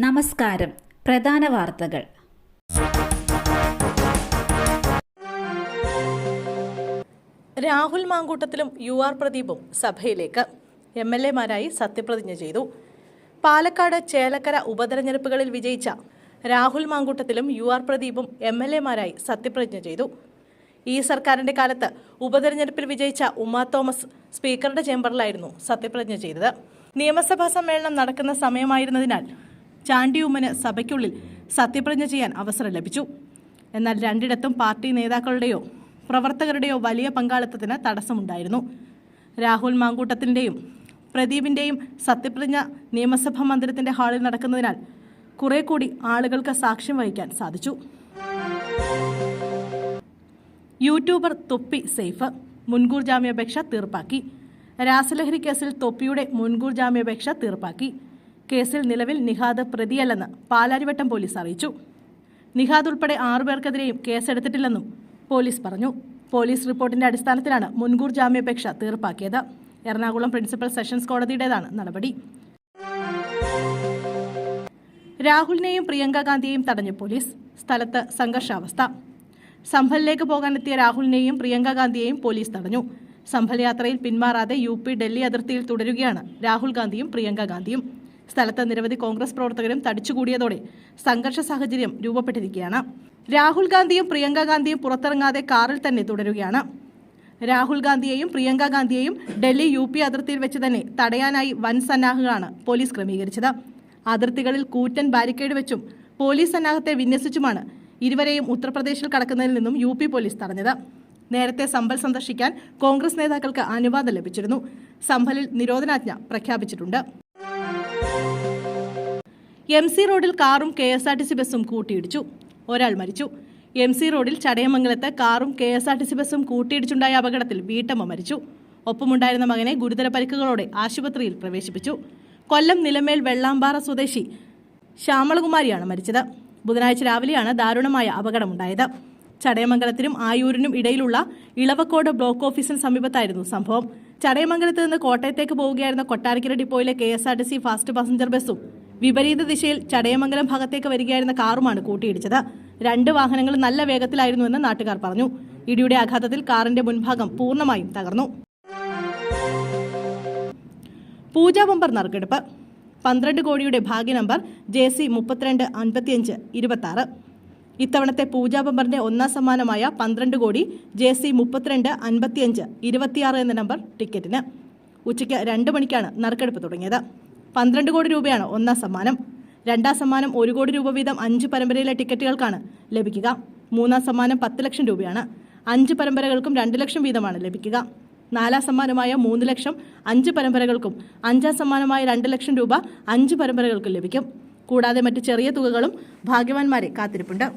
നമസ്കാരം. പ്രധാന വാർത്തകൾ. രാഹുൽ മാങ്കൂട്ടത്തിലും UR പ്രദീപും സഭയിലേക്ക്. MLA-മാരായി സത്യപ്രതിജ്ഞ ചെയ്തു. പാലക്കാട്, ചേലക്കര ഉപതെരഞ്ഞെടുപ്പുകളിൽ വിജയിച്ച രാഹുൽ മാങ്കൂട്ടത്തിലും UR പ്രദീപും MLA-മാരായി സത്യപ്രതിജ്ഞ ചെയ്തു. ഈ സർക്കാരിന്റെ കാലത്ത് ഉപതെരഞ്ഞെടുപ്പിൽ വിജയിച്ച ഉമാ തോമസ് സ്പീക്കറുടെ ചേംബറിലായിരുന്നു സത്യപ്രതിജ്ഞ ചെയ്തത്. നിയമസഭാ സമ്മേളനം നടക്കുന്ന സമയമായിരുന്നതിനാൽ ചാണ്ടി ഉമ്മന് സഭയ്ക്കുള്ളിൽ സത്യപ്രതിജ്ഞ ചെയ്യാൻ അവസരം ലഭിച്ചു. എന്നാൽ രണ്ടിടത്തും പാർട്ടി നേതാക്കളുടെയോ പ്രവർത്തകരുടെയോ വലിയ പങ്കാളിത്തത്തിന് തടസ്സമുണ്ടായിരുന്നു. രാഹുൽ മാങ്കൂട്ടത്തിൻ്റെയും പ്രദീപിൻ്റെയും സത്യപ്രതിജ്ഞ നിയമസഭാ മന്ദിരത്തിൻ്റെ ഹാളിൽ നടക്കുന്നതിനാൽ കുറെ കൂടി ആളുകൾക്ക് സാക്ഷ്യം വഹിക്കാൻ സാധിച്ചു. യൂട്യൂബർ തൊപ്പി സേഫ് മുൻകൂർ ജാമ്യാപേക്ഷ തീർപ്പാക്കി. രാസലഹരി കേസിൽ തൊപ്പിയുടെ മുൻകൂർ ജാമ്യാപേക്ഷ തീർപ്പാക്കി. കേസിൽ നിലവിൽ നിഹാദ് പ്രതിയല്ലെന്ന് പാലാരിവട്ടം പോലീസ് അറിയിച്ചു. നിഹാദ് ഉൾപ്പെടെ 6 പേർക്കെതിരെയും കേസെടുത്തിട്ടില്ലെന്നും പോലീസ് പറഞ്ഞു. പോലീസ് റിപ്പോർട്ടിന്റെ അടിസ്ഥാനത്തിലാണ് മുൻകൂർ ജാമ്യാപേക്ഷ തീർപ്പാക്കിയത്. എറണാകുളം പ്രിൻസിപ്പൽ സെഷൻസ് കോടതിയുടേതാണ് നടപടി. രാഹുലിനെയും പ്രിയങ്ക ഗാന്ധിയെയും തടഞ്ഞു പോലീസ്. സ്ഥലത്ത് സംഘർഷാവസ്ഥ. സംഭലിലേക്ക് പോകാനെത്തിയ രാഹുലിനെയും പ്രിയങ്ക ഗാന്ധിയെയും പോലീസ് തടഞ്ഞു. സംഭൽ യാത്രയിൽ പിന്മാറാതെ UP ഡൽഹി അതിർത്തിയിൽ തുടരുകയാണ് രാഹുൽ ഗാന്ധിയും പ്രിയങ്ക ഗാന്ധിയും. സ്ഥലത്ത് നിരവധി കോൺഗ്രസ് പ്രവർത്തകരും തടിച്ചുകൂടിയതോടെ സംഘർഷ സാഹചര്യം രൂപപ്പെട്ടിരിക്കുകയാണ്. രാഹുൽ ഗാന്ധിയും പ്രിയങ്ക ഗാന്ധിയും പുറത്തിറങ്ങാതെ കാറിൽ തന്നെ തുടരുകയാണ്. രാഹുൽ ഗാന്ധിയെയും പ്രിയങ്ക ഗാന്ധിയെയും ഡൽഹി UP അതിർത്തിയിൽ വെച്ച് തന്നെ തടയാനായി വൻ സന്നാഹങ്ങളാണ് പോലീസ് ക്രമീകരിച്ചത്. അതിർത്തികളിൽ കൂറ്റൻ ബാരിക്കേഡ് വെച്ചും പോലീസ് സന്നാഹത്തെ വിന്യസിച്ചുമാണ് ഇരുവരെയും ഉത്തർപ്രദേശിൽ കടക്കുന്നതിൽ നിന്നും UP പോലീസ് തടഞ്ഞത്. നേരത്തെ സംഭൽ സന്ദർശിക്കാൻ കോൺഗ്രസ് നേതാക്കൾക്ക് അനുവാദം ലഭിച്ചിരുന്നു. സംഭലിൽ നിരോധനാജ്ഞ പ്രഖ്യാപിച്ചിട്ടുണ്ട്. MC റോഡിൽ കാറും KSRTC ബസ്സും കൂട്ടിയിടിച്ചു. ഒരാൾ മരിച്ചു. MC റോഡിൽ ചടയമംഗലത്ത് കാറും KSRTC ബസ്സും കൂട്ടിയിടിച്ചുണ്ടായ അപകടത്തിൽ വീട്ടമ്മ മരിച്ചു. ഒപ്പമുണ്ടായിരുന്ന മകനെ ഗുരുതര പരിക്കുകളോടെ ആശുപത്രിയിൽ പ്രവേശിപ്പിച്ചു. കൊല്ലം നിലമേൽ വെള്ളാമ്പാറ സ്വദേശി ശ്യാമളകുമാരിയാണ് മരിച്ചത്. ബുധനാഴ്ച രാവിലെയാണ് ദാരുണമായ അപകടമുണ്ടായത്. ചടയമംഗലത്തിനും ആയൂരിനും ഇടയിലുള്ള ഇളവക്കോട് ബ്ലോക്ക് ഓഫീസിന് സമീപത്തായിരുന്നു സംഭവം. ചടയമംഗലത്ത് നിന്ന് കോട്ടയത്തേക്ക് പോവുകയായിരുന്ന കൊട്ടാരക്കര ഡിപ്പോയിലെ KSRTC ഫാസ്റ്റ് പാസഞ്ചർ ബസ്സും വിപരീത ദിശയിൽ ചടയമംഗലം ഭാഗത്തേക്ക് വരികയായിരുന്ന കാറുമാണ് കൂട്ടിയിടിച്ചത്. 2 വാഹനങ്ങൾ നല്ല വേഗത്തിലായിരുന്നുവെന്ന് നാട്ടുകാർ പറഞ്ഞു. ഇടിയുടെ ആഘാതത്തിൽ കാറിന്റെ മുൻഭാഗം പൂർണ്ണമായും തകർന്നു. പൂജാ ബമ്പർ നറുക്കെടുപ്പ്. 12 കോടിയുടെ ഭാഗ്യ നമ്പർ JC 325526. ഇത്തവണത്തെ പൂജാ ബമ്പറിന്റെ ഒന്നാം സമ്മാനമായ 12 കോടി JC 325526 എന്ന നമ്പർ ടിക്കറ്റിന്. ഉച്ചയ്ക്ക് 2 മണിക്കാണ് നറുക്കെടുപ്പ് തുടങ്ങിയത്. 12 കോടി രൂപയാണ് ഒന്നാം സമ്മാനം. രണ്ടാം സമ്മാനം 1 കോടി രൂപ വീതം 5 പരമ്പരയിലെ ടിക്കറ്റുകൾക്കാണ് ലഭിക്കുക. മൂന്നാം സമ്മാനം 10 ലക്ഷം രൂപയാണ്. 5 പരമ്പരകൾക്കും 2 ലക്ഷം വീതമാണ് ലഭിക്കുക. നാലാം സമ്മാനമായ 3 ലക്ഷം 5 പരമ്പരകൾക്കും, 5ആം സമ്മാനമായ 2 ലക്ഷം രൂപ 5 പരമ്പരകൾക്കും ലഭിക്കും. കൂടാതെ മറ്റ് ചെറിയ തുകകളും ഭാഗ്യവാന്മാരെ കാത്തിരിപ്പുണ്ട്.